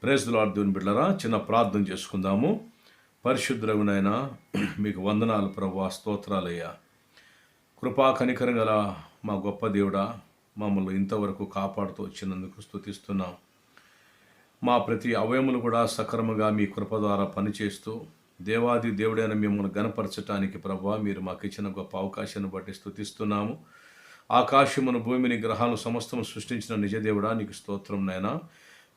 Praise the lord. దేవుని బిడ్డలారా, చిన్న ప్రార్థన చేసుకుందాము. పరిశుద్ధుడైన మీకు వందనాలు ప్రభువా, స్తోత్రాలయ్యా. కృపా కనికరం గల మా గొప్ప దేవుడా, మమ్మల్ని ఇంతవరకు కాపాడుతూ వచ్చినందుకు స్తుతిస్తున్నాం. మా ప్రతి అవయములు కూడా సక్రమంగా మీ కృప ద్వారా పనిచేస్తూ దేవాది దేవుడైన మిమ్మల్ని గణపరచటానికి ప్రభువా, మీరు మాకు ఇచ్చిన గొప్ప అవకాశాన్ని బట్టి స్తుతిస్తున్నాము. ఆకాశమును, భూమిని, గ్రహాలు సమస్తము సృష్టించిన నిజదేవుడా, నీకు స్తోత్రం నాయనా.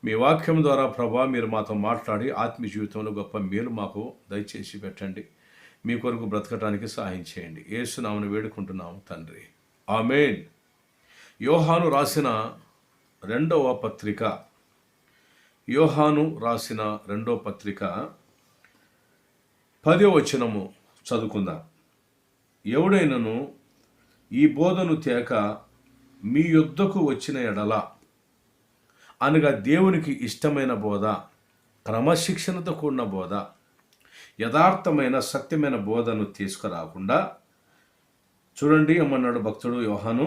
మీ వాక్యం ద్వారా ప్రభా మీరు మాతో మాట్లాడి ఆత్మీయ జీవితంలో గొప్ప మేలు మాకు దయచేసి పెట్టండి. మీ కొరకు బ్రతకటానికి సహాయం చేయండి. యేసు నామమున వేడుకుంటున్నాము తండ్రి, ఆమేన్. యోహాను రాసిన రెండవ పత్రిక 10వ వచనము చదువుకుందాం. ఎవడైనను ఈ బోధను తేక మీ యొద్దకు వచ్చిన ఎడల, అనగా దేవునికి ఇష్టమైన బోధ, క్రమశిక్షణతో కూడిన బోధ, యథార్థమైన సత్యమైన బోధను తీసుకురాకుండా, చూడండి ఏమన్నాడు భక్తుడు యోహాను,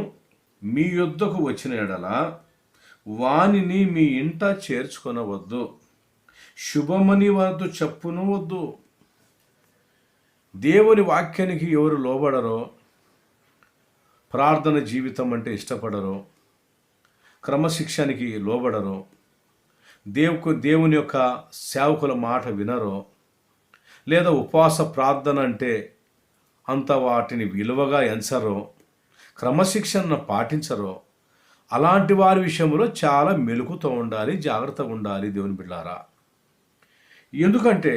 మీ యొద్దకు వచ్చిన ఎడల వానిని మీ ఇంట చేర్చుకొనవద్దు, శుభమని వద్దు చెప్పును వద్దు. దేవుని వాక్యానికి ఎవరు లోబడరో, ప్రార్థన జీవితం అంటే ఇష్టపడరో, క్రమశిక్షణకి లోబడరో, దేవుని యొక్క సేవకుల మాట వినరో, లేదా ఉపవాస ప్రార్థన అంటే అంత వాటిని విలువగా ఎంచరో, క్రమశిక్షణను పాటించరో, అలాంటి వారి విషయంలో చాలా మెలకుతో ఉండాలి, జాగ్రత్తగా ఉండాలి దేవుని బిడ్డలారా. ఎందుకంటే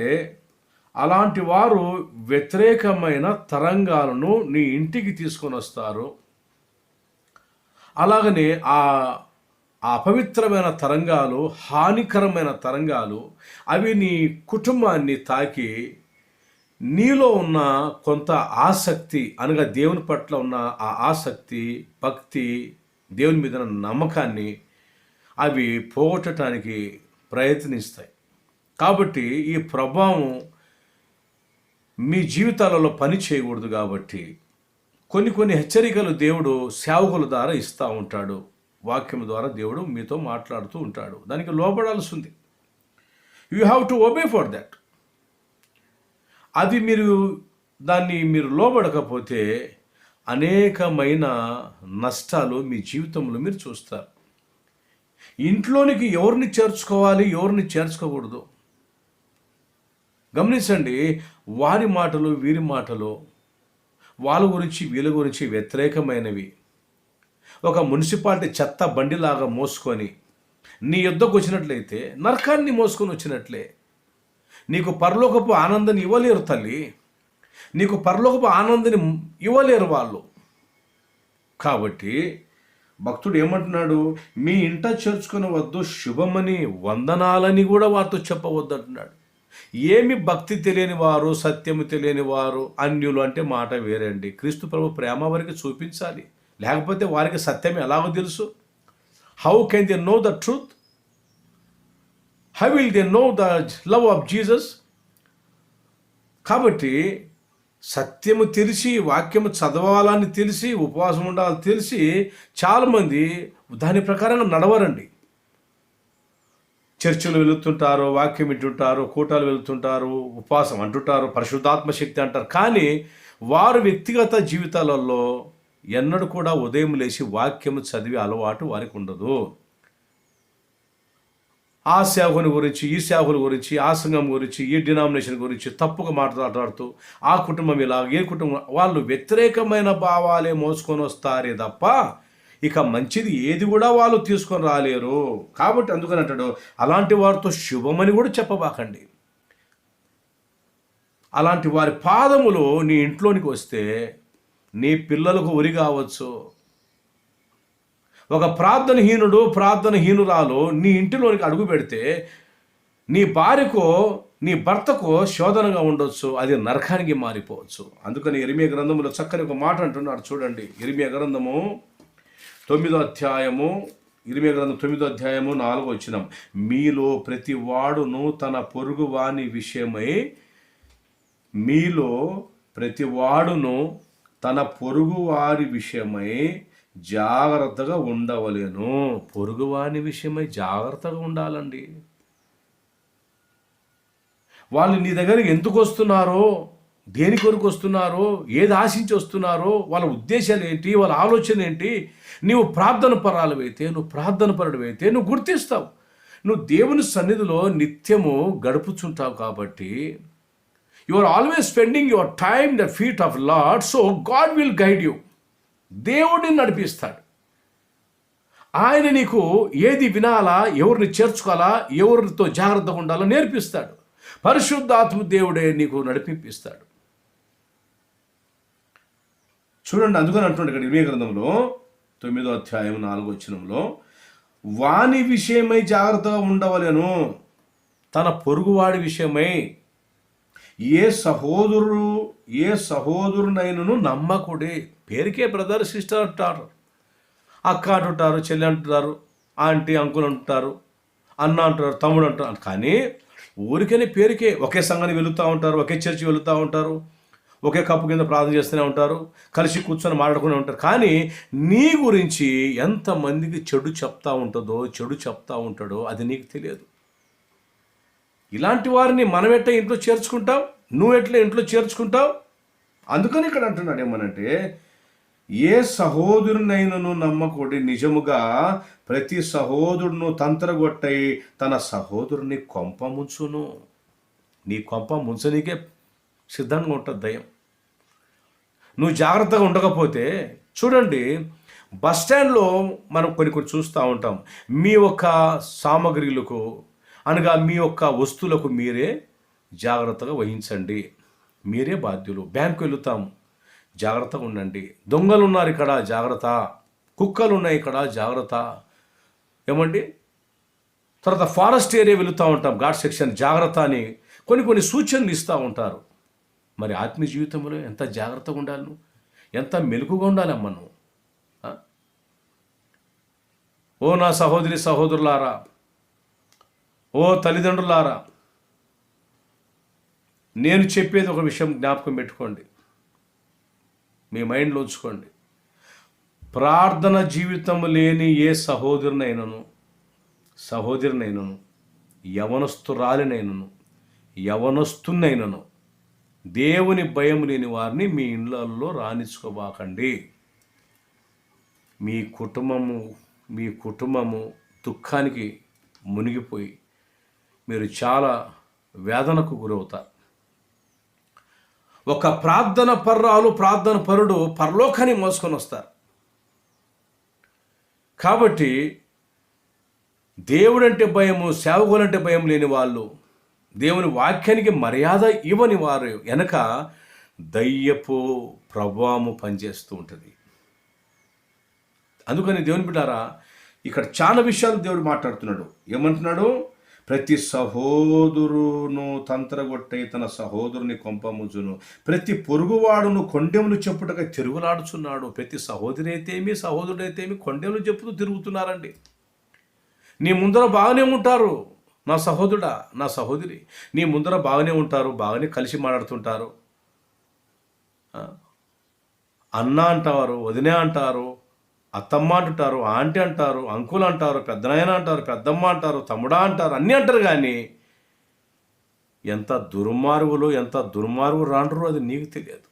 అలాంటి వారు వ్యతిరేకమైన తరంగాలను నీ ఇంటికి తీసుకొని వస్తారు. అలాగనే ఆ అపవిత్రమైన తరంగాలు, హానికరమైన తరంగాలు, అవి నీ కుటుంబాన్ని తాకి నీలో ఉన్న కొంత ఆసక్తి, అనగా దేవుని పట్ల ఉన్న ఆ ఆసక్తి, భక్తి, దేవుని మీద నమ్మకాన్ని అవి పోగొట్టడానికి ప్రయత్నిస్తాయి. కాబట్టి ఈ ప్రభావం మీ జీవితాలలో పని చేయకూడదు. కాబట్టి కొన్ని హెచ్చరికలు దేవుడు సేవకుల ద్వారా ఇస్తూ ఉంటాడు. వాక్యం ద్వారా దేవుడు మీతో మాట్లాడుతూ ఉంటాడు. దానికి లోబడాల్సి ఉంది. You have to obey for that. అది దాన్ని మీరు లోబడకపోతే అనేకమైన నష్టాలు మీ జీవితంలో మీరు చూస్తారు. ఇంట్లోనికి ఎవరిని చేర్చుకోవాలి, ఎవరిని చేర్చుకోకూడదు గమనించండి. వారి మాటలు, వీరి మాటలు, వాళ్ళ గురించి వీళ్ళ గురించి వ్యతిరేకమైనవి ఒక మున్సిపాలిటీ చెత్త బండిలాగా మోసుకొని నీ యొద్దకు వచ్చినట్లయితే నరకాన్ని మోసుకొని వచ్చినట్లే. నీకు పరలోకపు ఆనందాన్ని ఇవ్వలేరు తల్లి, నీకు పరలోకపు ఆనందాన్ని ఇవ్వలేరు వాళ్ళు. కాబట్టి భక్తుడు ఏమంటున్నాడు, మీ ఇంట చేర్చుకుని వద్దు, శుభమని, వందనాలని కూడా వారితో చెప్పవద్దు అంటున్నాడు. ఏమి భక్తి తెలియని వారు, సత్యము తెలియని వారు, అన్యులు అంటే మాట వేరండి. క్రీస్తు ప్రభు ప్రేమ వారికి చూపించాలి, లేకపోతే వారికి సత్యం ఎలాగో తెలుసు? How can they know the truth? How will they know the love of Jesus? కాబట్టి సత్యము తెలిసి, వాక్యము చదవాలని తెలిసి, ఉపవాసం ఉండాలని తెలిసి చాలామంది దాని ప్రకారంగా నడవరండి. చర్చిలు వెళుతుంటారు, వాక్యం వింటుంటారు, కూటాలు వెళుతుంటారు, ఉపవాసం అంటుంటారు, పరిశుద్ధాత్మ శక్తి అంటారు. కానీ వారు వ్యక్తిగత జీవితాలలో ఎన్నడూ కూడా ఉదయం లేచి వాక్యము చదివే అలవాటు వారికి ఉండదు. ఆ సేవకుని గురించి, ఈ సేవకుల గురించి, ఆ సంఘం గురించి, ఈ డినామినేషన్ గురించి తప్పుగా మాట్లాడుతూ ఆ కుటుంబం ఇలా, ఏ కుటుంబం, వాళ్ళు వ్యతిరేకమైన భావాలే మోసుకొని వస్తారే తప్ప ఇక మంచిది ఏది కూడా వాళ్ళు తీసుకొని రాలేరు. కాబట్టి అందుకని అంటాడు, అలాంటి వారితో శుభమని కూడా చెప్పబాకండి. అలాంటి వారి పాదములు నీ ఇంట్లోనికి వస్తే నీ పిల్లలకు ఉరి కావచ్చు. ఒక ప్రార్థనహీనురాలు నీ ఇంటిలోనికి అడుగు పెడితే నీ భార్యకో, నీ భర్తకో శోధనగా ఉండొచ్చు, అది నరకానికి మారిపోవచ్చు. అందుకని ఇర్మీయా గ్రంథంలో చక్కని ఒక మాట అంటున్నాడు చూడండి. ఇర్మీయా గ్రంథము 9వ అధ్యాయము, 4వ వచనం, మీలో ప్రతి వాడును తన పొరుగు వాని విషయమై, మీలో ప్రతి వాడును తన పొరుగు వారి విషయమై జాగ్రత్తగా ఉండవలేను. పొరుగువాని విషయమై జాగ్రత్తగా ఉండాలండి. వాళ్ళు నీ దగ్గరికి ఎందుకు వస్తున్నారో, దేని కొరకు వస్తున్నారో, ఏది ఆశించి వస్తున్నారో, వాళ్ళ ఉద్దేశాలు ఏంటి, వాళ్ళ ఆలోచన ఏంటి, నువ్వు ప్రార్థన పరాలవైతే, నువ్వు ప్రార్థన పరుడివైతే నువ్వు గుర్తిస్తావు. నువ్వు దేవుని సన్నిధిలో నిత్యము గడుపుచుంటావు కాబట్టి you are always spending your time the feet of Lord, so God will guide you. దేవుడిని నడిపిస్తాడు. ఆయన నీకు ఏది వినాలా, ఎవరిని చేర్చుకోవాలా, ఎవరితో జాగ్రత్తగా ఉండాలో నేర్పిస్తాడు. పరిశుద్ధాత్మ దేవుడే నీకు నడిపిస్తాడు. చూడండి, అందుకని అంటుండే ఇక్కడ ఇర్మీయా గ్రంథంలో 9వ అధ్యాయం 4వ వచనంలో, వాని విషయమై జాగ్రత్తగా ఉండవలెను, తన పొరుగువాడి విషయమై ఏ సహోదరునైనను నమ్మకుడే. పేరుకే బ్రదర్ సిస్టర్ అంటారు, అక్క అంటుంటారు, చెల్లి అంటుంటారు, ఆంటీ అంకుల్ అంటుంటారు, అన్న అంటారు, తమ్ముడు అంటారు. కానీ ఊరికనే పేరుకే ఒకే సంఘానికి వెళుతూ ఉంటారు, ఒకే చర్చి వెళుతూ ఉంటారు, ఒకే కప్పు కింద ప్రార్థన చేస్తూనే ఉంటారు, కలిసి కూర్చొని మాట్లాడుకునే ఉంటారు. కానీ నీ గురించి ఎంతమందికి చెడు చెప్తా ఉంటాడో అది నీకు తెలియదు. ఇలాంటి వారిని మనం ఎట్లా ఇంట్లో చేర్చుకుంటావు, నువ్వు ఎట్లా ఇంట్లో చేర్చుకుంటావు? అందుకని ఇక్కడ అంటున్నాడు ఏమనంటే, ఏ సహోదరునైనను నమ్మకుడి, నిజముగా ప్రతి సహోదరును తంత్రగొట్టై తన సహోదరుని కొంప ముంచును. నీ కొంప ముంచనీకే సిద్ధంగా ఉంటుంది దయ్యం. నువ్వు జాగ్రత్తగా ఉండకపోతే, చూడండి, బస్ స్టాండ్లో మనం కొన్ని చూస్తూ ఉంటాం. మీ యొక్క సామగ్రిలకు అనగా మీ యొక్క వస్తువులకు మీరే జాగ్రత్తగా వహించండి, మీరే బాధ్యులు. బ్యాంకు వెళుతాము, జాగ్రత్తగా ఉండండి. దొంగలు ఉన్నారు ఇక్కడ, జాగ్రత్త. కుక్కలు ఉన్నాయి ఇక్కడ, జాగ్రత్త. ఏమండి, తర్వాత ఫారెస్ట్ ఏరియా వెళుతూ ఉంటాం, ఘాట్ సెక్షన్, జాగ్రత్త అని కొన్ని సూచనలు ఇస్తూ ఉంటారు. మరి ఆత్మీయ జీవితంలో ఎంత జాగ్రత్తగా ఉండాలి, నువ్వు ఎంత మెలకుగా ఉండాలమ్మా నువ్వు. ఓ నా సహోదరి సహోదరులారా, ఓ తల్లిదండ్రులారా, నేను చెప్పేది ఒక విషయం జ్ఞాపకం పెట్టుకోండి, మీ మైండ్లో ఉంచుకోండి. ప్రార్థన జీవితం లేని ఏ సహోదరినైనను యవనస్తున్నైనను దేవుని భయం లేని వారిని మీ ఇళ్ళల్లో రానిచ్చుకోబాకండి. మీ కుటుంబము దుఃఖానికి మునిగిపోయి మీరు చాలా వేదనకు గురవుతారు. ఒక ప్రార్థన పరుడు పరలోకాన్ని మోసుకొని వస్తారు. కాబట్టి దేవుడంటే భయము, సేవకులంటే భయం లేని వాళ్ళు, దేవుని వాక్యానికి మర్యాద ఇవ్వని వారు వెనక దయ్యపు ప్రభావము పనిచేస్తూ ఉంటుంది. అందుకని దేవుని బిడ్డారా, ఇక్కడ చాలా విషయాలు దేవుడు మాట్లాడుతున్నాడు. ఏమంటున్నాడు? ప్రతి సహోదరును తంత్రగొట్టై తన సహోదరుని కొంపముంచును, ప్రతి పొరుగువాడును కొండెములు చెప్పుటగా తిరుగులాడుచున్నాడు. ప్రతి సహోదరుడైతేమి కొండెములు చెప్పుతూ తిరుగుతున్నారండి. నీ ముందర బాగానే ఉంటారు నా సహోదరుడా, నా సహోదరి, నీ ముందర బాగానే ఉంటారు, బాగానే కలిసి మాట్లాడుతుంటారు. అన్న అంటారు, వదినే అంటారు, అత్తమ్మ అంటుంటారు, ఆంటీ అంటారు, అంకుల్ అంటారు, పెద్దనాయన అంటారు, పెద్దమ్మ అంటారు, తమ్ముడా అంటారు, అన్నీ అంటారు. కానీ ఎంత దుర్మార్గులు రాండ్రు అది నీకు తెలియదు.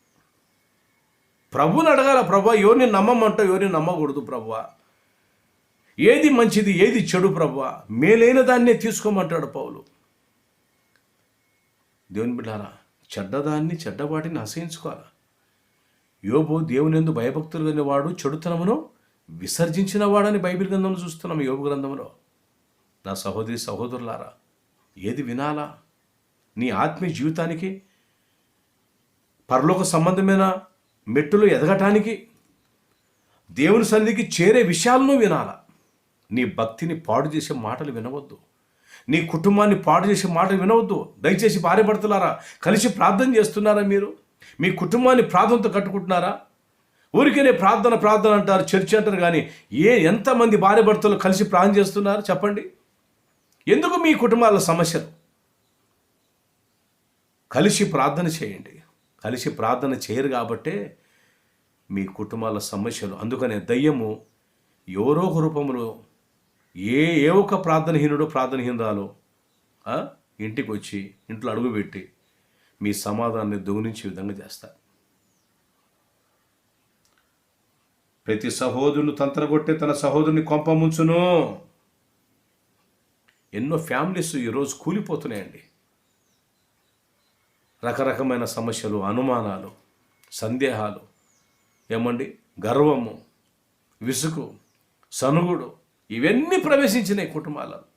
ప్రభుని అడగాల, ప్రభా ఎవరిని నమ్మమంటావు, ఎవరిని నమ్మకూడదు ప్రభువా, ఏది మంచిది ఏది చెడు ప్రభువా, మేలైన దాన్నే తీసుకోమంటాడు పౌలు. దేవుని బిడ్డారా, చెడ్డవాటిని అసహించుకోవాలి. యోబు దేవుని యందు భయభక్తులు కలిగిన వాడు, చెడుతనమును విసర్జించిన వాడని బైబిల్ గ్రంథంలో చూస్తున్నాం, యోబు గ్రంథంలో. నా సహోదరులారా, ఏది వినాలా? నీ ఆత్మీయ జీవితానికి, పరలోక సంబంధమైన మెట్టులు ఎదగటానికి, దేవుని సన్నిధికి చేరే విషయాలను వినాలా. నీ భక్తిని పాడు చేసే మాటలు వినవద్దు, నీ కుటుంబాన్ని పాడు చేసే మాటలు వినవద్దు. దయచేసి భార్యాభర్తలారా, కలిసి ప్రార్థన చేస్తున్నారా? మీరు మీ కుటుంబాన్ని ప్రార్థనతో కట్టుకుంటున్నారా? ఊరికేనే ప్రార్థన అంటారు, చర్చ్ అంటారు, కానీ ఎంతమంది భార్యాభర్తలు కలిసి ప్రార్థన చేస్తున్నారు చెప్పండి? ఎందుకు మీ కుటుంబాల సమస్యలు? కలిసి ప్రార్థన చేయండి. కలిసి ప్రార్థన చేయరు కాబట్టే మీ కుటుంబాల సమస్యలు. అందుకనే దయ్యము ఎవరో ఒక రూపంలో ఏ ఒక ప్రార్థనహీనురాలో ఇంటికి వచ్చి ఇంట్లో అడుగుపెట్టి మీ సమాధానాన్ని దొంగిలించే విధంగా చేస్తారు. ప్రతి సహోదరుని తంత్రగొట్టే తన సహోదరుని కొంప ముంచును. ఎన్నో ఫ్యామిలీస్ ఈరోజు కూలిపోతున్నాయండి. రకరకమైన సమస్యలు, అనుమానాలు, సందేహాలు, ఏమండి, గర్వము, విసుగు, సనుగుడు, ఇవన్నీ ప్రవేశించినాయి కుటుంబాలలో.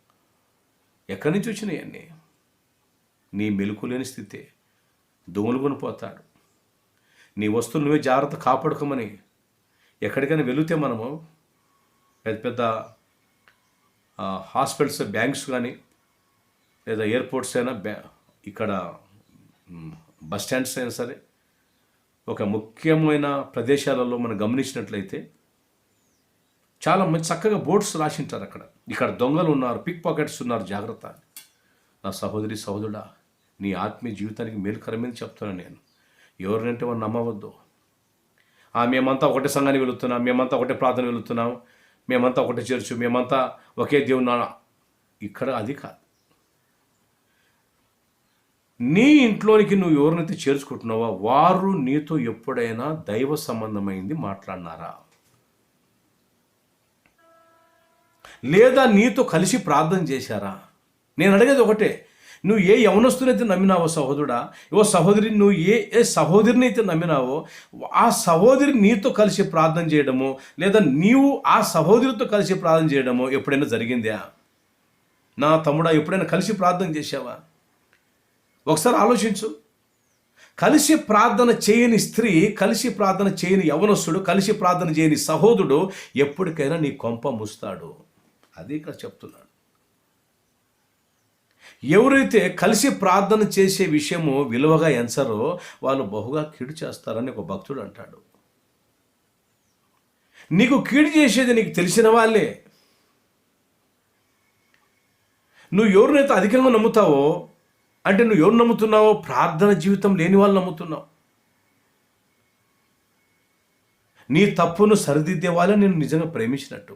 ఎక్కడి నుంచి వచ్చినాయి అన్నీ? నీ మెలకు లేని స్థితే. దొంగలు కొనిపోతాడు. నీ వస్తువులు నువ్వే జాగ్రత్త కాపాడుకోమని ఎక్కడికైనా వెళితే మనము పెద్ద పెద్ద హాస్పిటల్స్, బ్యాంక్స్ కానీ లేదా ఎయిర్పోర్ట్స్ అయినా, ఇక్కడ బస్ స్టాండ్స్ అయినా సరే, ఒక ముఖ్యమైన ప్రదేశాలలో మనం గమనించినట్లయితే చాలా మంచి చక్కగా బోర్డ్స్ రాసింటారు అక్కడ. ఇక్కడ దొంగలు ఉన్నారు, పిక్ పాకెట్స్ ఉన్నారు, జాగ్రత్త. నా సహోదరి సహోదరుడా, నీ ఆత్మీయ జీవితానికి మేలుకరమని చెప్తున్నాను నేను. ఎవరినంటే వారు నమ్మవద్దు. మేమంతా ఒకటే సంఘానికి వెళుతున్నాం, మేమంతా ఒకటే ప్రార్థన వెళుతున్నాం, మేమంతా ఒకటే చర్చు, మేమంతా ఒకే దేవుని. ఇక్కడ అది కాదు. నీ ఇంట్లోనికి నువ్వు ఎవరినైతే చేర్చుకుంటున్నావో వారు నీతో ఎప్పుడైనా దైవ సంబంధమైంది మాట్లాడినారా? లేదా నీతో కలిసి ప్రార్థన చేశారా? నేను అడిగేది ఒకటే, నువ్వు ఏ యవనస్తునైతే నమ్మినావో సహోదరుడా, ఓ సహోదరి, నువ్వు ఏ సహోదరిని అయితే నమ్మినావో ఆ సహోదరి నీతో కలిసి ప్రార్థన చేయడము, లేదా నీవు ఆ సహోదరితో కలిసి ప్రార్థన చేయడము ఎప్పుడైనా జరిగిందా? నా తమ్ముడా, ఎప్పుడైనా కలిసి ప్రార్థన చేశావా? ఒకసారి ఆలోచించు. కలిసి ప్రార్థన చేయని స్త్రీ, కలిసి ప్రార్థన చేయని యవనస్తుడు, కలిసి ప్రార్థన చేయని సహోదరుడు ఎప్పటికైనా నీ కొంప ముస్తాడు. అది ఇక్కడ చెప్తున్నాడు. ఎవరైతే కలిసి ప్రార్థన చేసే విషయము విలువగా ఎంచరో వాళ్ళు బహుగా కీడు చేస్తారని ఒక భక్తుడు అంటాడు. నీకు కీడు చేసేది నీకు తెలిసిన వాళ్ళే. నువ్వు ఎవరినైతే అధికంగా నమ్ముతావో, అంటే నువ్వు ఎవరు నమ్ముతున్నావో? ప్రార్థన జీవితం లేని వాళ్ళు నమ్ముతున్నావు. నీ తప్పును సరిదిద్దే వాళ్ళని నేను నిజంగా ప్రేమించినట్టు.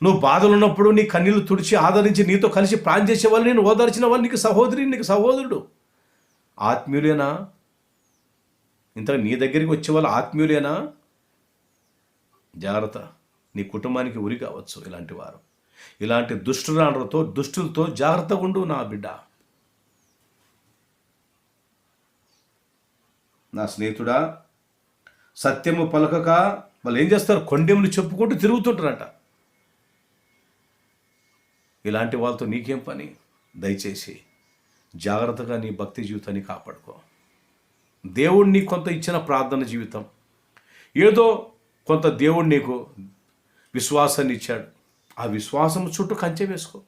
నువ్వు బాధలు ఉన్నప్పుడు నీ కన్నీళ్లు తుడిచి ఆదరించి నీతో కలిసి ప్రార్థన చేసే వాళ్ళు, నేను ఓదార్చిన వాళ్ళు నీకు సహోదరి, నీకు సహోదరుడు. ఆత్మీయులేనా? ఇంతగా నీ దగ్గరికి వచ్చే వాళ్ళు ఆత్మీయులేనా? జాగ్రత్త. నీ కుటుంబానికి ఉరి కావచ్చు ఇలాంటి వారు. ఇలాంటి దుష్టులతో జాగ్రత్తగా ఉండు నా బిడ్డ. నా స్నేహితుడా, సత్యము పలకక వాళ్ళు ఏం చేస్తారు? కొండెములు చెప్పుకుంటూ తిరుగుతుంటారట. ఇలాంటి వాళ్ళతో నీకేం పని? దయచేసి జాగ్రత్తగా నీ భక్తి జీవితాన్ని కాపాడుకో. దేవుడు నీకు కొంత ఇచ్చిన ప్రార్థన జీవితం, ఏదో కొంత దేవుడు నీకు విశ్వాసాన్ని ఇచ్చాడు. ఆ విశ్వాసం చుట్టూ కంచె వేసుకో.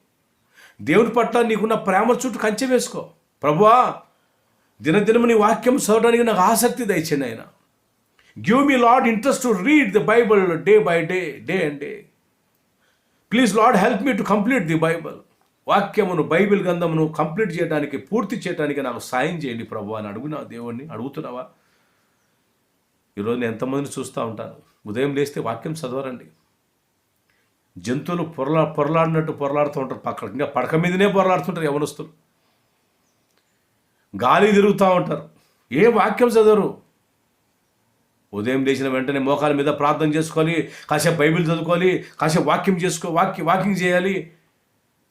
దేవుని పట్ల నీకున్న ప్రేమ చుట్టూ కంచె వేసుకో. ప్రభువా, దినదినము నీ వాక్యం చదవడానికి నాకు ఆసక్తి దయచేయండి ఆయన. Give me lord interest to read the Bible day by day and day. Please lord help me to complete the Bible. వాక్యమును, బైబిల్ గ్రంథమును కంప్లీట్ చేయడానికి, పూర్తి చేయడానికి నాకు సాయం చేయండి ప్రభు అని దేవుణ్ణి అడుగుతున్నావా? ఈరోజు నేను ఎంతమందిని చూస్తూ ఉంటాను, ఉదయం లేస్తే వాక్యం చదవరండి. జంతువులు పొరలాడినట్టు పొరలాడుతూ ఉంటారు, పక్కన ఇంకా పడక మీదనే పొరలాడుతుంటారు యవనస్తులు. గాలి తిరుగుతూ ఉంటారు, ఏ వాక్యం చదవరు. ఉదయం లేచిన వెంటనే మోకాల మీద ప్రార్థన చేసుకోవాలి, కాసేపు బైబిల్ చదువుకోవాలి, కాసేపు వాకింగ్ చేయాలి.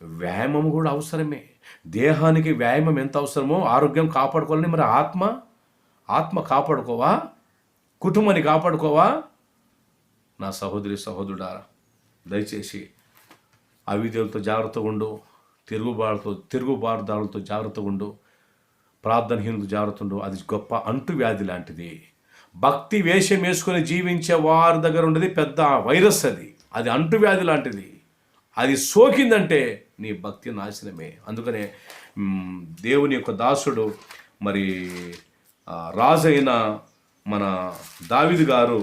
వ్యాయామం కూడా అవసరమే. దేహానికి వ్యాయామం ఎంత అవసరమో ఆరోగ్యం కాపాడుకోవాలని మరి ఆత్మ కాపాడుకోవా? కుటుంబాన్ని కాపాడుకోవా? నా సహోదరి సహోదరుడా, దయచేసి అవిధేయులతో జాగ్రత్తగా ఉండు, తిరుగుబాటుదారులతో జాగ్రత్తగా ఉండు, ప్రార్థనహీనులతో జాగ్రత్త ఉండు. అది గొప్ప అంటువ్యాధి లాంటిది. భక్తి వేషం వేసుకొని జీవించే వారి దగ్గర ఉండేది పెద్ద వైరస్. అది అంటువ్యాధి లాంటిది. అది సోకిందంటే నీ భక్తి నాశనమే. అందుకనే దేవుని యొక్క దాసుడు, మరి రాజు అయిన మన దావీదు గారు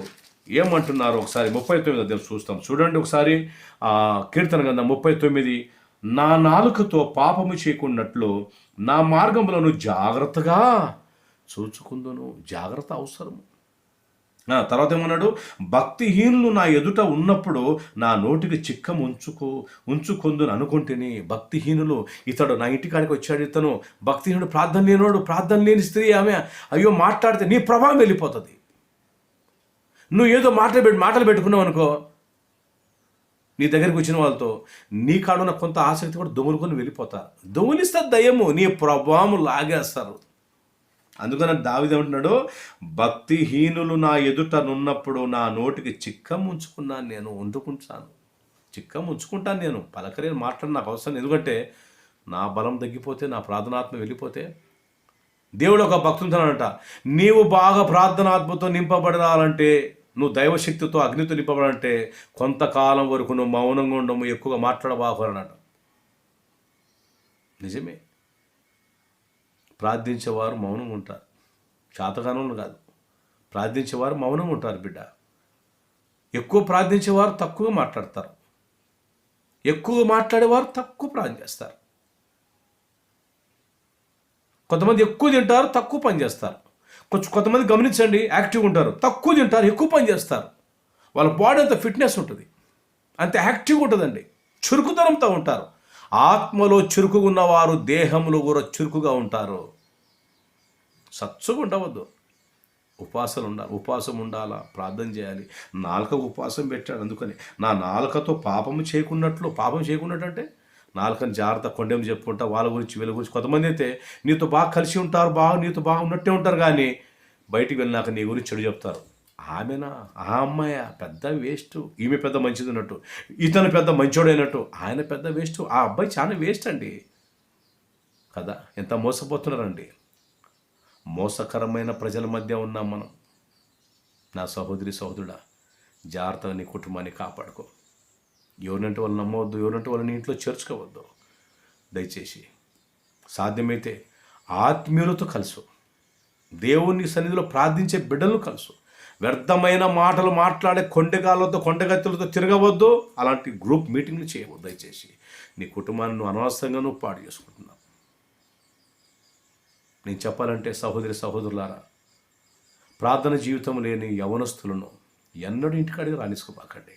ఏమంటున్నారు ఒకసారి 39 చూస్తాం. చూడండి ఒకసారి కీర్తన గ్రంథం 39. నా నాలుకతో పాపము చేయకున్నట్లు నా మార్గములను జాగ్రత్తగా చూచుకుందును. జాగ్రత్త అవసరము. తర్వాత ఏమన్నాడు? భక్తిహీనులు నా ఎదుట ఉన్నప్పుడు నా నోటికి చిక్కం ఉంచుకొందును అనుకుంటేని. భక్తిహీనులు, ఇతడు నా ఇంటికాడికి వచ్చాడు, ఇతను భక్తిహీనుడు, ప్రార్థన లేనివాడు, ప్రార్థన లేని స్త్రీ ఆమె, అయ్యో మాట్లాడితే నీ ప్రభావం వెళ్ళిపోతుంది. నువ్వు ఏదో మాటలు పెట్టుకున్నావు అనుకో, నీ దగ్గరికి వచ్చిన వాళ్ళతో నీ కాడున్న కొంత ఆసక్తి కూడా దొంగలుకొని వెళ్ళిపోతారు. దొంగలిస్తారు, దయ్యము నీ ప్రభావం లాగేస్తారు. అందుకని దావీదు ఏమంటున్నాడు? భక్తిహీనులు నా ఎదుట నున్నప్పుడు నా నోటికి చిక్కం ఉంచుకున్నాను, నేను వండుకుంటాను, చిక్కం ఉంచుకుంటాను, నేను పలకరేని మాట్లాడి నాకు అవసరం. ఎందుకంటే నా బలం తగ్గిపోతే, నా ప్రార్థనాత్మ వెళ్ళిపోతే. దేవుడు ఒక భక్తుంటానంట, నీవు బాగా ప్రార్థనాత్మతో నింపబడాలంటే, నువ్వు దైవశక్తితో అగ్నితో నింపబడాలంటే కొంతకాలం వరకు నువ్వు మౌనంగా ఉండము, ఎక్కువగా మాట్లాడబాకరనట. నిజమే, ప్రార్థించేవారు మౌనంగా ఉంటారు. శాతకాలంలో కాదు, ప్రార్థించేవారు మౌనంగా ఉంటారు బిడ్డ. ఎక్కువ ప్రార్థించేవారు తక్కువగా మాట్లాడతారు, ఎక్కువగా మాట్లాడేవారు తక్కువ ప్రార్థన చేస్తారు. కొంతమంది ఎక్కువ తింటారు, తక్కువ పని చేస్తారు. కొంతమంది గమనించండి, యాక్టివ్గా ఉంటారు, తక్కువ తింటారు, ఎక్కువ పని చేస్తారు. వాళ్ళ బాడీ అంత ఫిట్నెస్ ఉంటుంది, అంత యాక్టివ్గా ఉంటుందండి, చురుకుతనంతో ఉంటారు. ఆత్మలో చురుకుగా ఉన్నవారు దేహంలో కూడా చురుకుగా ఉంటారు. సచ్చుగా ఉండవద్దు, ఉపవాసం ఉండాలా, ప్రార్థన చేయాలి. నాలుక ఉపవాసం పెట్టాడు. అందుకని నా నాలుకతో పాపం చేయకున్నట్టు అంటే నాలుకని జాగ్రత్త కొండేం చెప్పుకుంటా వాళ్ళ గురించి వీళ్ళ గురించి. కొంతమంది అయితే నీతో బాగా కలిసి ఉంటారు, నీతో బాగా ఉన్నట్టే ఉంటారు, కానీ బయటికి వెళ్ళినాక నీ గురించి చెడు చెప్తారు. ఆమెనా, ఆ అమ్మాయ పెద్ద వేస్ట్, ఈమె పెద్ద మంచిది అన్నట్టు, ఇతను పెద్ద మంచోడైనట్టు, ఆయన పెద్ద వేస్ట్, ఆ అబ్బాయి చాలా వేస్ట్ అండి కదా. ఎంత మోసపోతున్నారండి. మోసకరమైన ప్రజల మధ్య ఉన్నాం మనం. నా సహోదరుడా, జాగ్రత్తగా నీ కుటుంబాన్ని కాపాడుకో. ఎవరినంటే వాళ్ళు నమ్మవద్దు, ఎవరంటే వాళ్ళని ఇంట్లో చేర్చుకోవద్దు. దయచేసి సాధ్యమైతే ఆత్మీయులతో కలుసు, దేవుని సన్నిధిలో ప్రార్థించే బిడ్డలను కలుసు. వ్యర్థమైన మాటలు మాట్లాడే కొండగత్తులతో తిరగవద్దు. అలాంటి గ్రూప్ మీటింగ్లు చేయవద్దు. దయచేసి నీ కుటుంబాన్ని నువ్వు అనవసరంగా పాడు చేసుకుంటున్నావు. నేను చెప్పాలంటే సహోదరులారా, ప్రార్థన జీవితం లేని యవనస్తులను ఎన్నడూ ఇంటికాడికి రానిసుకోబాకండి.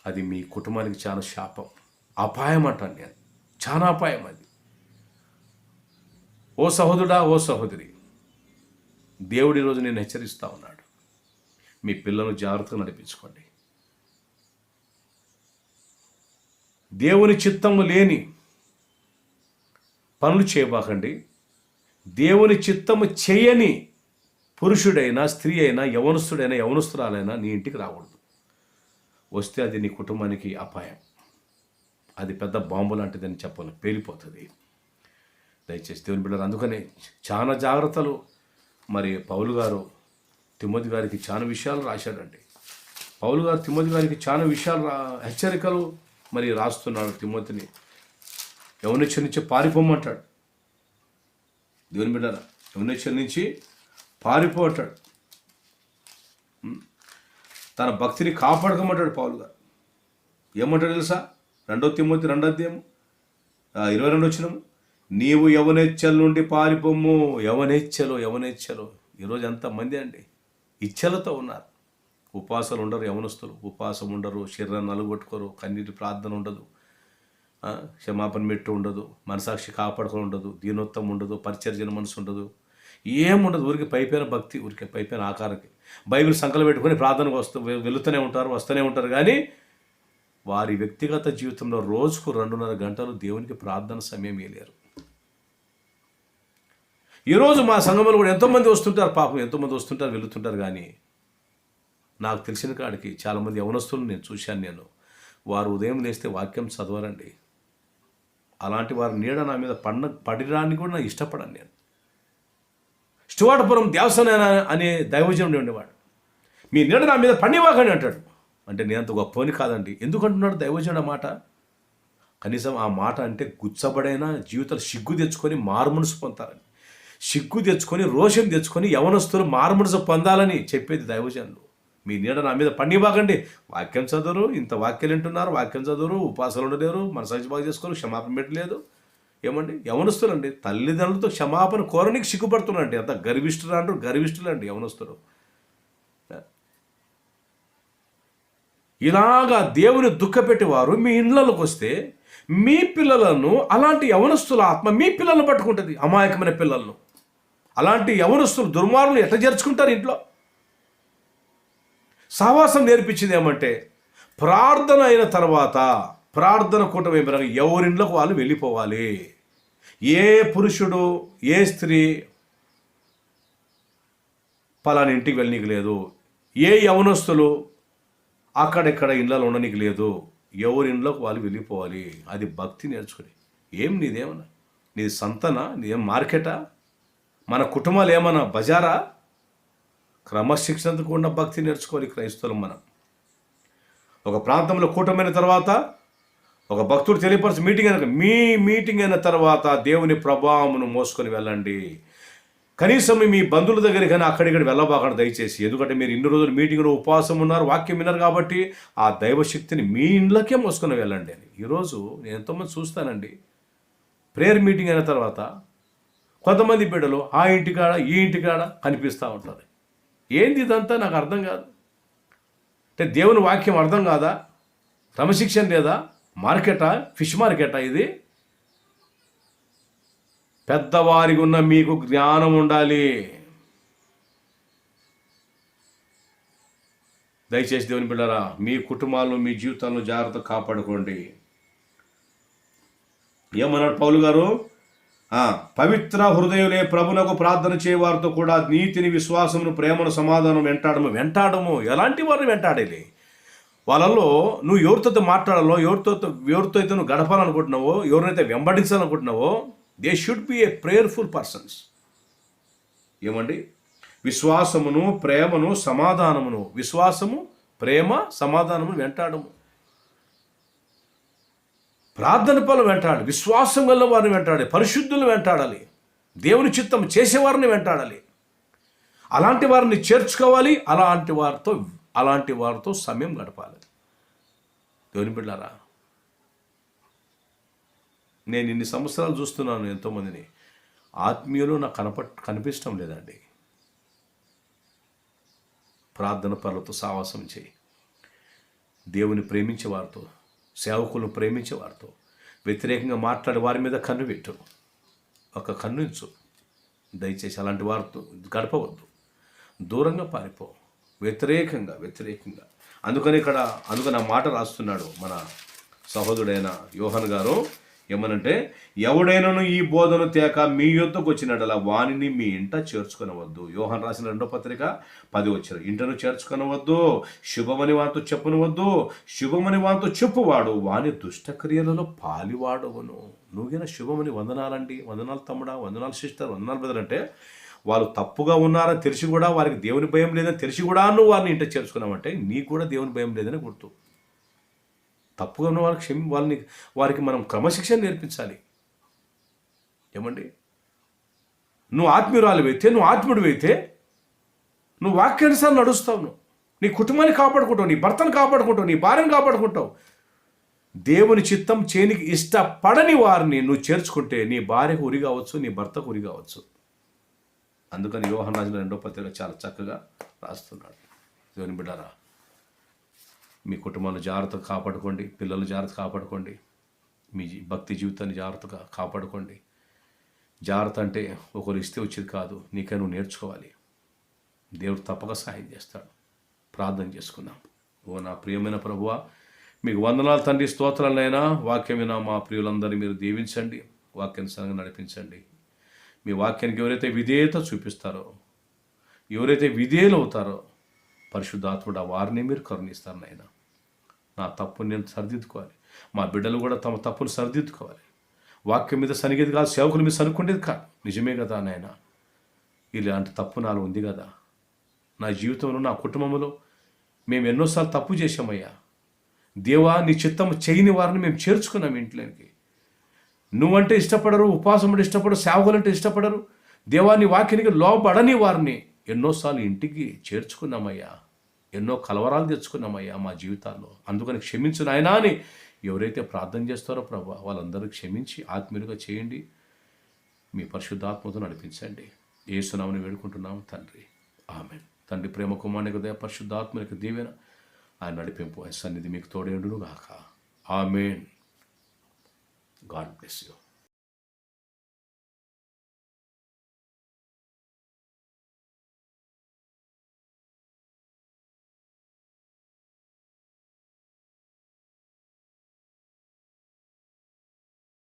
అది మీ కుటుంబానికి చాలా శాపం, అపాయం అంటాను నేను, చాలా అపాయం అది. ఓ సహోదరుడా, ఓ సహోదరి, దేవుడి రోజు నేను హెచ్చరిస్తూ ఉన్నాడు. మీ పిల్లలను జాగ్రత్తగా నడిపించుకోండి. దేవుని చిత్తము లేని పనులు చేయబాకండి. దేవుని చిత్తము చేయని పురుషుడైనా, స్త్రీ అయినా, యవనస్తుడైనా, యవనస్తురాలైనా నీ ఇంటికి రాకూడదు. వస్తే అది నీ కుటుంబానికి అపాయం. అది పెద్ద బాంబు లాంటిదని చెప్పాలి, పేలిపోతుంది. దయచేసి దేవుని బిడ్డలు, అందుకనే చాలా జాగ్రత్తలు. మరి పౌలు గారు తిమోతి గారికి చాలా విషయాలు రాశాడండి. పౌలు గారు తిమోతి గారికి చాలా విషయాలు హెచ్చరికలు మరి రాస్తున్నాడు. తిమోతిని యవనోచ్చర నుంచి పారిపోమంటాడు. దేవుని బిడ్డల, యవనోచ్చర నుంచి పారిపోతాడు. తన భక్తిని కాపాడుకోమంటాడు పౌలు గారు. ఏమంటాడు తెలుసా? 2 తిమోతి 2వ అధ్యాయం 22 వచనం, నీవు యవనేచ్ఛల నుండి పారిపోము. యవనేచ్ఛలు ఈరోజు ఎంతమంది అండి ఇచ్ఛలతో ఉన్నారు. ఉపవాసాలు ఉండరు, యవనస్తులు ఉపవాసం ఉండరు, శరీరాన్ని నలుగొట్టుకోరు, కన్నీటి ప్రార్థన ఉండదు, క్షమాపణ మెట్టు ఉండదు, మనసాక్షి కాపాడుకొని ఉండదు, దీనోత్తం ఉండదు, పరిచర్యన మనసు ఉండదు, ఏముండదు. ఊరికి పైపోయిన భక్తి, ఊరికి పైపోయిన ఆకారానికి బైబిల్ సంకలం పెట్టుకొని ప్రార్థనకు వెళుతూనే ఉంటారు, వస్తూనే ఉంటారు. కానీ వారి వ్యక్తిగత జీవితంలో రోజుకు 2.5 గంటలు దేవునికి ప్రార్థన సమయం ఇవ్వలేరు. ఈరోజు మా సంఘంలో కూడా ఎంతోమంది వస్తుంటారు, పాపం ఎంతోమంది వస్తుంటారు, వెళుతుంటారు. కానీ నాకు తెలిసిన కాడికి చాలామంది యవనస్తులు నేను చూశాను. వారు ఉదయం లేస్తే వాక్యం చదవరండి. అలాంటి వారి నీడ నా మీద పడిరాన్ని కూడా నాకు ఇష్టపడను నేను. స్టువార్ట్పురం దేవస్థానం అనే దైవజనుడు ఉండేవాడు. మీ నీడ నా మీద పడివాకండి అంటాడు. అంటే నేను అంత గొప్పని కాదండి. ఎందుకంటున్నాడు దైవజనుడు మాట? కనీసం ఆ మాట అంటే గుచ్చబడైనా జీవితాలు సిగ్గు తెచ్చుకొని మారుమనసు పొందాలని, సిగ్గు తెచ్చుకొని రోషం తెచ్చుకొని యవనస్తులు మారుమనసు పొందాలని చెప్పేది దైవజనులు. మీ నీడ నా మీద పడివాకండి. వాక్యం చదవరు, ఇంత వాక్యాలు వింటున్నారు, వాక్యం చదవరు, ఉపవాసాలు ఉండలేరు, మనసాక్షి బాగా చేసుకోరు, క్షమాపణ పెట్టలేదు. ఏమండి యవనస్తులండి, తల్లిదండ్రులతో క్షమాపణ కోరనికి సిగ్గుపడుతున్నారండి. అంత గర్విష్ఠులు అంటారు, గర్విష్ఠులు అండి యవనస్తులు. ఇలాగా దేవుని దుఃఖపెట్టేవారు మీ ఇళ్ళలోకి వస్తే మీ పిల్లలను అలాంటి యవనస్తుల ఆత్మ మీ పిల్లలను పట్టుకుంటుంది, అమాయకమైన పిల్లలను. అలాంటి యవనస్తులు దుర్మార్గులు ఎట్లా చేర్చుకుంటారు ఇంట్లో? సహవాసం నేర్పించింది ఏమంటే ప్రార్థన అయిన తర్వాత ప్రార్థన కూటమి ఎవరింట్లోకి వాళ్ళు వెళ్ళిపోవాలి. ఏ పురుషుడు ఏ స్త్రీ పలాని ఇంటికి వెళ్ళనీకి లేదు, ఏ యవనస్తులు అక్కడెక్కడ ఇళ్ళలో ఉండనీకి లేదు. ఎవరి ఇంట్లోకి వాళ్ళు వెళ్ళిపోవాలి. అది భక్తి నేర్చుకుని. ఏం నీదేమన్నా, నీది సంతనా, నీదేం మార్కెటా, మన కుటుంబాలు ఏమన్నా బజారా? క్రమశిక్షణతో కూడిన భక్తి నేర్చుకోవాలి క్రైస్తవులు మనం. ఒక ప్రాంతంలో కూటమైన తర్వాత ఒక భక్తుడు తెలియపరిచి మీటింగ్ అయిన తర్వాత దేవుని ప్రభావమును మోసుకొని వెళ్ళండి. కనీసం మీ బంధువుల దగ్గర కానీ అక్కడిక్కడ వెళ్ళబాకండి దయచేసి. ఎందుకంటే మీరు ఇన్ని రోజులు మీటింగ్లో ఉపవాసం ఉన్నారు, వాక్యం విన్నారు కాబట్టి ఆ దైవశక్తిని మీ ఇంట్లోకే మోసుకొని వెళ్ళండి అని. ఈరోజు నేను ఎంతోమంది చూస్తానండి, ప్రేయర్ మీటింగ్ అయిన తర్వాత కొంతమంది బిడ్డలు ఆ ఇంటికాడ ఈ ఇంటికాడ కనిపిస్తూ ఉంటారు. ఏంది ఇదంతా? నాకు అర్థం కాదు. అంటే దేవుని వాక్యం అర్థం కాదా? క్రమశిక్షణ లేదా? మార్కెటా, ఫిష్ మార్కెటా ఇది? పెద్దవారికి ఉన్న మీకు జ్ఞానం ఉండాలి. దయచేసి దేవుని బిడ్డరా, మీ కుటుంబాలను మీ జీవితాలను జాగ్రత్త కాపాడుకోండి. ఏమన్నాడు పౌలు గారు? పవిత్ర హృదయులే ప్రభునకు ప్రార్థన చేయవారితో కూడా నీతిని, విశ్వాసమును, ప్రేమను, సమాధానం వెంటాడము. ఎలాంటి వారిని వెంటాడాలి? వాళ్ళల్లో నువ్వు ఎవరితో మాట్లాడాలో, ఎవరితో అయితే నువ్వు గడపాలనుకుంటున్నావో, ఎవరినైతే వెంబడించాలనుకుంటున్నావో, they should be a prayerful persons. ఏమండి? విశ్వాసమును, ప్రేమను, సమాధానమును, విశ్వాసము, ప్రేమ, సమాధానము వెంటాడము. ప్రార్థన పనులు వెంటాడాలి, విశ్వాసం గల వారిని వెంటాడాలి, పరిశుద్ధులను వెంటాడాలి, దేవుని చిత్తం చేసేవారిని వెంటాడాలి. అలాంటి వారిని చేర్చుకోవాలి, అలాంటి వారితో సమయం గడపాలి. దేవుని బిడ్డలారా, నేను ఇన్ని సంవత్సరాలు చూస్తున్నాను ఎంతోమందిని, ఆత్మీయులు నాకు కనిపించడం లేదండి. ప్రార్థన పనులతో సావాసం చేయి. దేవుని ప్రేమించే వారితో, సేవకులను ప్రేమించే వారితో వ్యతిరేకంగా మాట్లాడే వారి మీద కన్ను పెట్టు, ఒక కన్నుంచు. దయచేసి అలాంటి వారితో గడపవద్దు, దూరంగా పారిపో. వ్యతిరేకంగా అందుకని ఆ మాట రాస్తున్నాడు మన సహోదరుడైన యోహాను గారు. ఏమనంటే, ఎవడైనాను ఈ బోధను తేక మీ యొద్దకు వచ్చినట్లా వానిని మీ ఇంట చేర్చుకొనవద్దు. యోహాను రాసిన 2వ పత్రిక 10 ఇంటను చేర్చుకొనవద్దు, శుభమని వాంతో చెప్పనవద్దు, శుభమని వాంతో చెప్పువాడు వాని దుష్టక్రియలలో పాలివాడవును. నువ్వుగిన శుభమని వందనాలండి, వందనాలు తమ్ముడా, వందనాలు సిస్టర్, వందనాలు బ్రదర్ అంటే వాళ్ళు తప్పుగా ఉన్నారని తెలిసి కూడా, వారికి దేవుని భయం లేదని తెలిసి కూడా నువ్వు వారిని ఇంట చేర్చుకున్నావంటే నీకు కూడా దేవుని భయం లేదని గుర్తు. తప్పుగా ఉన్న వారికి మనం క్రమశిక్షణ నేర్పించాలి. ఏమండి? నువ్వు ఆత్మీయురాలివైతే, నువ్వు ఆత్మీయుడివైతే నువ్వు వాక్యానుసారం నడుస్తావు. నీ కుటుంబాన్ని కాపాడుకుంటావు, నీ భర్తను కాపాడుకుంటావు, నీ భార్యను కాపాడుకుంటావు. దేవుని చిత్తం చేయనికి ఇష్టపడని వారిని నువ్వు చేర్చుకుంటే నీ భార్యకు ఉరి కావచ్చు, నీ భర్తకు ఉరి కావచ్చు. అందుకని యోహాను రాసిన 2వ పత్రిక చాలా చక్కగా రాస్తున్నాడు. దేవుని బిడ్డలారా, మీ కుటుంబాన్ని జాగ్రత్తగా కాపాడుకోండి, పిల్లలు జాగ్రత్త కాపాడుకోండి, మీ భక్తి జీవితాన్ని జాగ్రత్తగా కాపాడుకోండి. జాగ్రత్త అంటే ఒకరు ఇస్తే వచ్చేది కాదు, నీకే నువ్వు నేర్చుకోవాలి. దేవుడు తప్పక సహాయం చేస్తాడు. ప్రార్థన చేసుకుందాం. ఓ నా ప్రియమైన ప్రభువా, మీకు వందనాలు తండ్రి, స్తోత్రాలైనా వాక్యమైనా మా ప్రియులందరినీ మీరు దీవించండి, వాక్యానుసారంగా నడిపించండి. మీ వాక్యానికి ఎవరైతే విధేయత చూపిస్తారో, ఎవరైతే విధేయులు అవుతారో, పరిశుద్ధాత్ముడు వారిని మీరు కరుణిస్తారు నాయన. నా తప్పుని నేను సరిదిద్దుకోవాలి, మా బిడ్డలు కూడా తమ తప్పును సరిదిద్దుకోవాలి. వాక్యం మీద సనిగేది కాదు, సేవకుల మీద సనుకుండేది కాదు. నిజమే కదా నాయన, ఇలాంటి తప్పు నాలో ఉంది కదా. నా జీవితంలో, నా కుటుంబంలో మేము ఎన్నోసార్లు తప్పు చేశామయ్యా. దేవా, నీ చిత్తం చేయని వారిని మేము చేర్చుకున్నాం ఇంట్లోకి. నువ్వంటే ఇష్టపడరు, ఉపవాసం అంటే ఇష్టపడరు, సేవకులంటే ఇష్టపడరు. దేవా, నీ వాక్యానికి లోబడని వారిని ఎన్నోసార్లు ఇంటికి చేర్చుకున్నామయ్యా. ఎన్నో కలవరాలు తెచ్చుకున్నామయ్యా మా జీవితాల్లో. అందుకని క్షమించు నాయనా అని ఎవరైతే ప్రార్థన చేస్తారో ప్రభా, వాళ్ళందరూ క్షమించి ఆత్మీయులుగా చేయండి. మీ పరిశుద్ధాత్మతో నడిపించండి. యేసునామమున వేడుకుంటున్నాము తండ్రి, ఆమేన్. తండ్రి ప్రేమ కుమారుని దయ, పరిశుద్ధాత్మనికి దీవెన ఆ నడిపింపు, ఆ సన్నిధి మీకు తోడేండును గాక. ఆమేన్. God bless you.